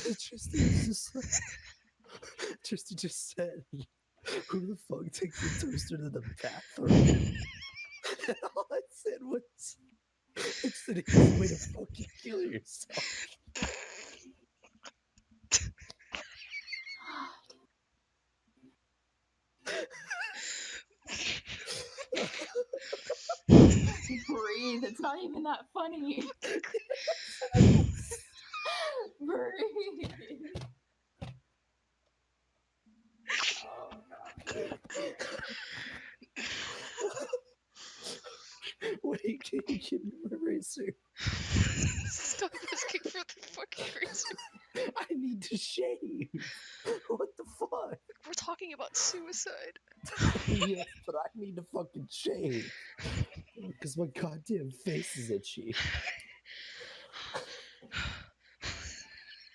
Tristan was just like, Tristan just said, "Who the fuck takes a toaster to the bathroom?" And all I said was, "It's an easy way to fucking kill yourself." Breathe. It's not even that funny. Breathe. Wait, can you give me my razor? Stop asking for the fucking razor. I need to shave. What the fuck? We're talking about suicide. Yes, but I need to fucking shave. Because my goddamn face is itchy.